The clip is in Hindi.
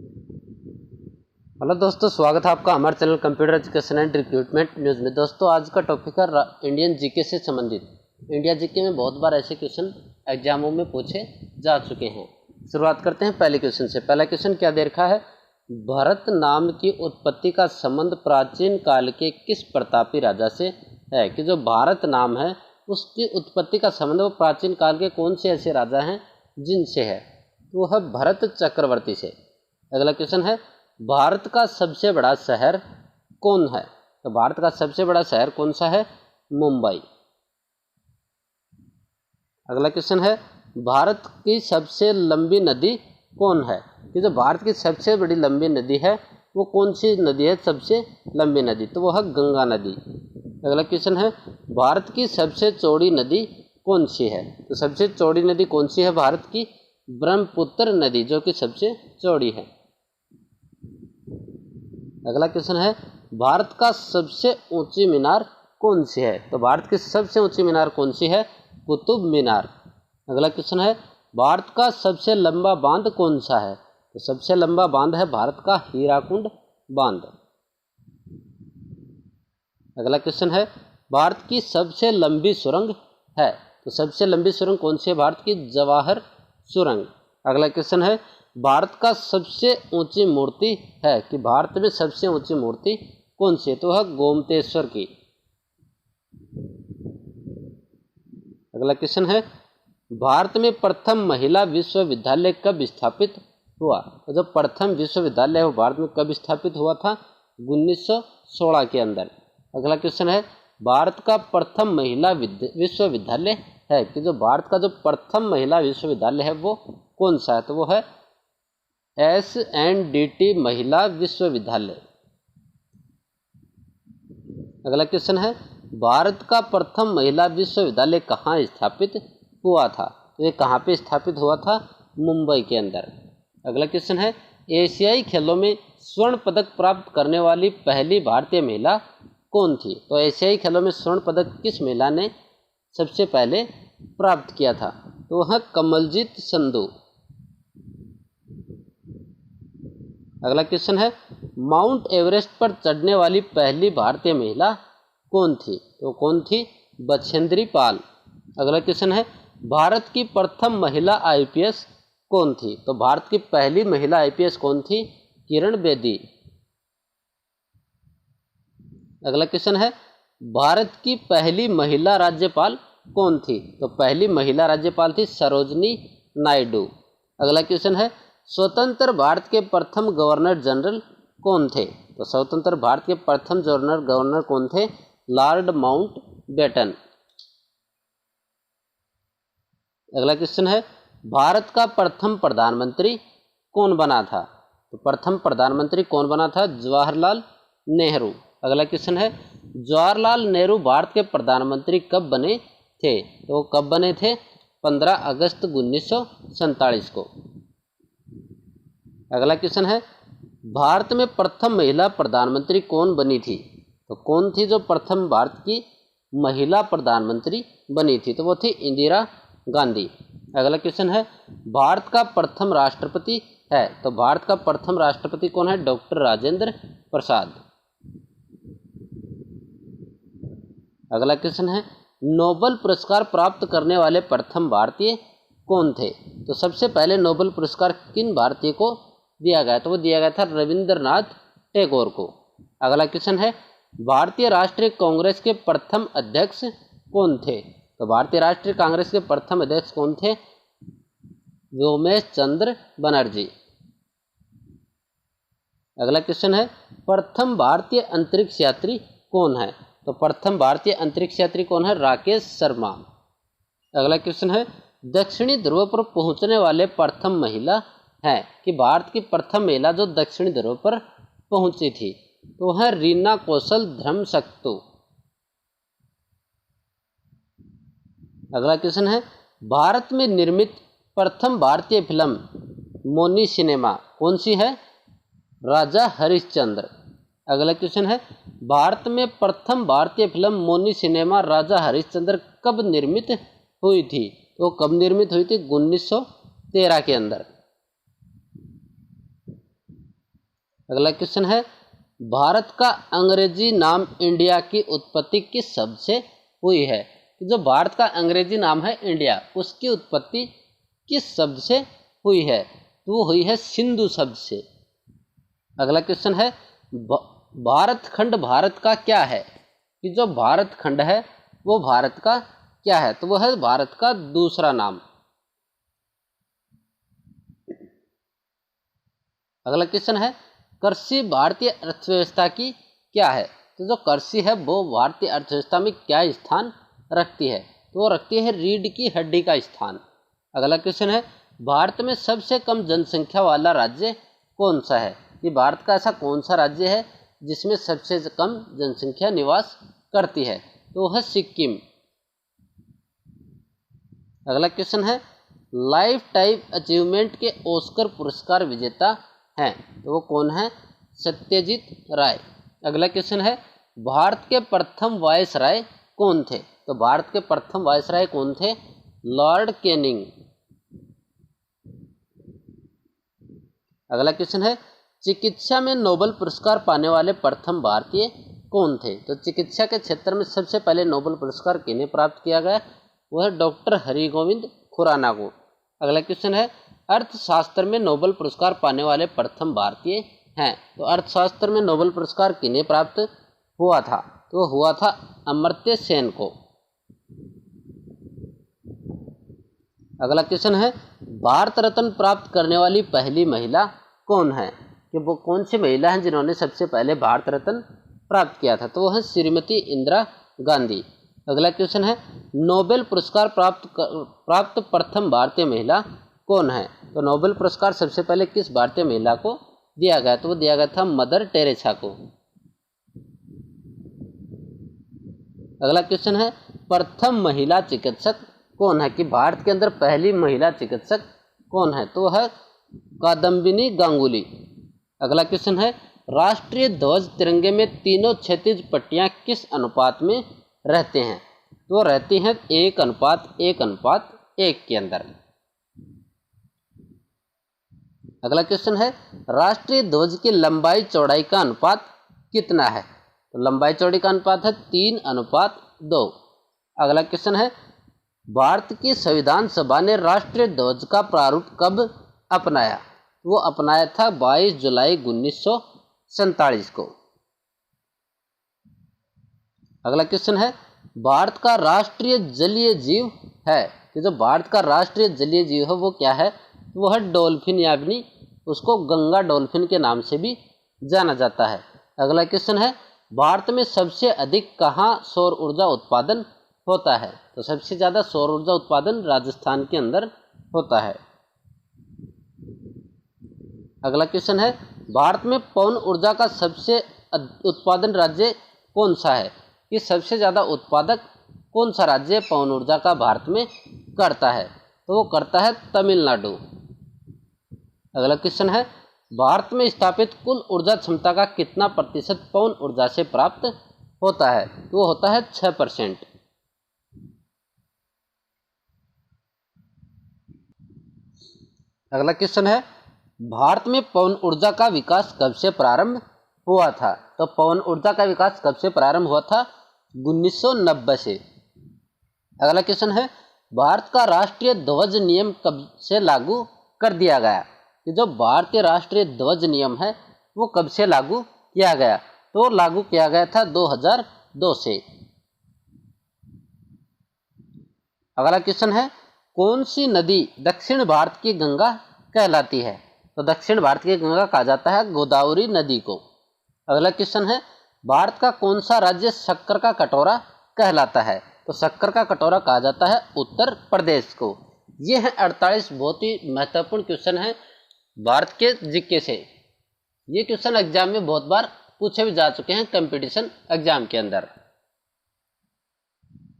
हेलो दोस्तों, स्वागत है आपका हमारे channel computer education and recruitment news में। दोस्तों आज का टॉपिक है इंडियन जीके से संबंधित। इंडिया जीके में बहुत बार ऐसे क्वेश्चन एग्जामों में पूछे जा चुके हैं। शुरुआत करते हैं पहले क्वेश्चन से। पहला क्वेश्चन क्या दे रखा है? भरत नाम की उत्पत्ति का संबंध प्राचीन काल के किस प्रतापी राजा से है? कि जो भारत नाम है उसकी उत्पत्ति का संबंध वो प्राचीन काल के कौन से ऐसे राजा हैं जिनसे है? तो वह भरत चक्रवर्ती से। अगला क्वेश्चन है, भारत का सबसे बड़ा शहर कौन है? तो भारत का सबसे बड़ा शहर कौन सा है? मुंबई। अगला क्वेश्चन है, भारत की सबसे लंबी नदी कौन है? कि जो भारत की सबसे बड़ी लंबी नदी है वो कौन सी नदी है? सबसे लंबी नदी तो वो है गंगा नदी। अगला क्वेश्चन है, भारत की सबसे चौड़ी नदी कौन सी है? तो सबसे चौड़ी नदी कौन सी है भारत की? ब्रह्मपुत्र नदी, जो कि सबसे चौड़ी है। अगला क्वेश्चन है, भारत का सबसे ऊंची मीनार कौन सी है? तो भारत की सबसे ऊंची मीनार कौन सी है? कुतुब मीनार। अगला क्वेश्चन है, भारत का सबसे लंबा बांध कौन सा है? तो सबसे लंबा बांध है भारत का हीराकुंड बांध। अगला क्वेश्चन है, भारत की सबसे लंबी सुरंग है? तो सबसे लंबी सुरंग कौन सी है भारत की? जवाहर सुरंग। अगला क्वेश्चन है, भारत का सबसे ऊंची मूर्ति है कि भारत में सबसे ऊंची मूर्ति कौन सी है? तो है गोमतेश्वर की। अगला क्वेश्चन है, भारत में प्रथम महिला विश्वविद्यालय कब स्थापित हुआ? तो जो प्रथम विश्वविद्यालय है वो भारत में कब स्थापित हुआ था? 1916 के अंदर। अगला क्वेश्चन है, भारत का प्रथम महिला विश्वविद्यालय है कि जो भारत का जो प्रथम महिला विश्वविद्यालय है वो कौन सा है? तो वो है SNDT महिला विश्वविद्यालय। अगला क्वेश्चन है, भारत का प्रथम महिला विश्वविद्यालय कहाँ स्थापित हुआ था? तो ये कहाँ पे स्थापित हुआ था? मुंबई के अंदर। अगला क्वेश्चन है, एशियाई खेलों में स्वर्ण पदक प्राप्त करने वाली पहली भारतीय महिला कौन थी? तो एशियाई खेलों में स्वर्ण पदक किस महिला ने सबसे पहले प्राप्त किया था? तो वह कमलजीत संधू। अगला क्वेश्चन है, माउंट एवरेस्ट पर चढ़ने वाली पहली भारतीय महिला कौन थी? तो कौन थी? बछेंद्री पाल। अगला क्वेश्चन है, भारत की प्रथम महिला IPS कौन थी? तो भारत की पहली महिला IPS कौन थी? किरण बेदी। अगला क्वेश्चन है, भारत की पहली महिला राज्यपाल कौन थी? तो पहली महिला राज्यपाल थी सरोजनी नायडू। अगला क्वेश्चन है, स्वतंत्र भारत के प्रथम गवर्नर जनरल कौन थे? तो स्वतंत्र भारत के प्रथम गवर्नर कौन थे? Lord Mountbatten. अगला क्वेश्चन है, भारत का प्रथम प्रधानमंत्री कौन बना था? तो प्रथम प्रधानमंत्री कौन बना था? जवाहरलाल नेहरू। अगला क्वेश्चन है, जवाहरलाल नेहरू भारत के प्रधानमंत्री कब बने थे? तो कब बने थे? 15 अगस्त 1947 को। अगला क्वेश्चन है, भारत में प्रथम महिला प्रधानमंत्री कौन बनी थी? तो कौन थी जो प्रथम भारत की महिला प्रधानमंत्री बनी थी? तो वो थी इंदिरा गांधी। अगला क्वेश्चन है, भारत का प्रथम राष्ट्रपति है? तो भारत का प्रथम राष्ट्रपति कौन है? डॉक्टर राजेंद्र प्रसाद। अगला क्वेश्चन है, नोबेल पुरस्कार प्राप्त करने वाले प्रथम भारतीय कौन थे? तो सबसे पहले नोबेल पुरस्कार किन भारतीय को दिया गया? तो वो दिया गया था रविंद्रनाथ टैगोर को। अगला क्वेश्चन है, भारतीय राष्ट्रीय कांग्रेस के प्रथम अध्यक्ष कौन थे? तो भारतीय राष्ट्रीय कांग्रेस के प्रथम अध्यक्ष कौन थे? व्योमेश चंद्र बनर्जी। अगला क्वेश्चन है, प्रथम भारतीय अंतरिक्ष यात्री कौन है? तो प्रथम भारतीय अंतरिक्ष यात्री कौन है? राकेश शर्मा। अगला क्वेश्चन है, दक्षिणी ध्रुव पर पहुंचने वाले प्रथम महिला है कि भारत की प्रथम महिला जो दक्षिणी ध्रुव पर पहुंची थी तो है रीना कौशल धर्मशक्तु। अगला क्वेश्चन है, भारत में निर्मित प्रथम भारतीय फिल्म मोनी सिनेमा कौन सी है? राजा हरिश्चंद्र। अगला क्वेश्चन है, भारत में प्रथम भारतीय फिल्म मोनी सिनेमा राजा हरिश्चंद्र कब निर्मित हुई थी? तो कब निर्मित हुई थी? 1913 के अंदर। अगला क्वेश्चन है, भारत का अंग्रेजी नाम इंडिया की उत्पत्ति किस शब्द से हुई है? जो भारत का अंग्रेजी नाम है इंडिया, उसकी उत्पत्ति किस शब्द से हुई है? तो वो हुई है सिंधु शब्द से। अगला क्वेश्चन है, भारत खंड भारत का क्या है? कि जो भारत खंड है वो भारत का क्या है? तो वो है भारत का दूसरा नाम। अगला क्वेश्चन है, कृषि भारतीय अर्थव्यवस्था की क्या है? तो जो कृषि है वो भारतीय अर्थव्यवस्था में क्या स्थान रखती है? तो वो रखती है रीढ़ की हड्डी का स्थान। अगला क्वेश्चन है, भारत में सबसे कम जनसंख्या वाला राज्य कौन सा है? कि भारत का ऐसा कौन सा राज्य है जिसमें सबसे कम जनसंख्या निवास करती है? तो वो है सिक्किम। अगला क्वेश्चन है, लाइफ टाइम अचीवमेंट के ऑस्कर पुरस्कार विजेता हैं, तो वो कौन है? सत्यजीत राय। अगला क्वेश्चन है, भारत के प्रथम वायसराय कौन थे? तो भारत के प्रथम वायसराय कौन थे? Lord Canning. अगला क्वेश्चन है, चिकित्सा में नोबेल पुरस्कार पाने वाले प्रथम भारतीय कौन थे? तो चिकित्सा के क्षेत्र में सबसे पहले नोबेल पुरस्कार किन्हें प्राप्त किया गया? वह है डॉक्टर हरिगोविंद खुराना को। अगला क्वेश्चन है, अर्थशास्त्र में नोबेल पुरस्कार पाने वाले प्रथम भारतीय हैं, तो अर्थशास्त्र में नोबेल पुरस्कार किन्हें प्राप्त हुआ था? तो हुआ था अमर्त्य सेन को। अगला क्वेश्चन है, भारत रत्न प्राप्त करने वाली पहली महिला कौन है? कि वो कौन सी महिला हैं जिन्होंने सबसे पहले भारत रत्न प्राप्त किया था? तो वो है श्रीमती इंदिरा गांधी। अगला क्वेश्चन है, नोबेल पुरस्कार प्राप्त प्रथम भारतीय महिला कौन है? तो नोबेल पुरस्कार सबसे पहले किस भारतीय महिला को दिया गया? तो वो दिया गया था मदर टेरेसा को। अगला क्वेश्चन है, प्रथम महिला चिकित्सक कौन है? कि भारत के अंदर पहली महिला चिकित्सक कौन है? तो वह है कादम्बिनी गांगुली। अगला क्वेश्चन है, राष्ट्रीय ध्वज तिरंगे में तीनों क्षैतिज पट्टियां किस अनुपात में रहते हैं? तो रहती हैं 1:1:1 के अंदर। अगला क्वेश्चन है, राष्ट्रीय ध्वज की लंबाई चौड़ाई का अनुपात कितना है? तो लंबाई चौड़ाई का अनुपात है 3:2। अगला क्वेश्चन है, भारत की संविधान सभा ने राष्ट्रीय ध्वज का प्रारूप कब अपनाया? वो अपनाया था 22 जुलाई 1947 को। अगला क्वेश्चन है, भारत का राष्ट्रीय जलीय जीव है? कि जो भारत का राष्ट्रीय जलीय जीव है वो क्या है? वो है डॉल्फिन, यानी उसको गंगा डॉल्फिन के नाम से भी जाना जाता है। अगला क्वेश्चन है, भारत में सबसे अधिक कहाँ सौर ऊर्जा उत्पादन होता है? तो सबसे ज़्यादा सौर ऊर्जा उत्पादन राजस्थान के अंदर होता है। अगला क्वेश्चन है, भारत में पवन ऊर्जा का सबसे उत्पादन राज्य कौन सा है? कि सबसे ज़्यादा उत्पादक कौन सा राज्य पवन ऊर्जा का भारत में करता है? तो वो करता है तमिलनाडु। अगला क्वेश्चन है, भारत में स्थापित कुल ऊर्जा क्षमता का कितना प्रतिशत पवन ऊर्जा से प्राप्त होता है? तो वो होता है 6%। अगला क्वेश्चन है, भारत में पवन ऊर्जा का विकास कब से प्रारंभ हुआ था? तो पवन ऊर्जा का विकास कब से प्रारंभ हुआ था? 1990 से। अगला क्वेश्चन है, भारत का राष्ट्रीय ध्वज नियम कब से लागू कर दिया गया? कि जो भारतीय राष्ट्रीय ध्वज नियम है वो कब से लागू किया गया? तो लागू किया गया था 2002 से। अगला क्वेश्चन है, कौन सी नदी दक्षिण भारत की गंगा कहलाती है? तो दक्षिण भारत की गंगा कहा जाता है गोदावरी नदी को। अगला क्वेश्चन है, भारत का कौन सा राज्य शक्कर का कटोरा कहलाता है? तो शक्कर का कटोरा कहा जाता है उत्तर प्रदेश को। ये है 48 बहुत ही महत्वपूर्ण क्वेश्चन है भारत के जीके से। ये क्वेश्चन एग्जाम में बहुत बार पूछे भी जा चुके हैं कंपटीशन एग्जाम के अंदर।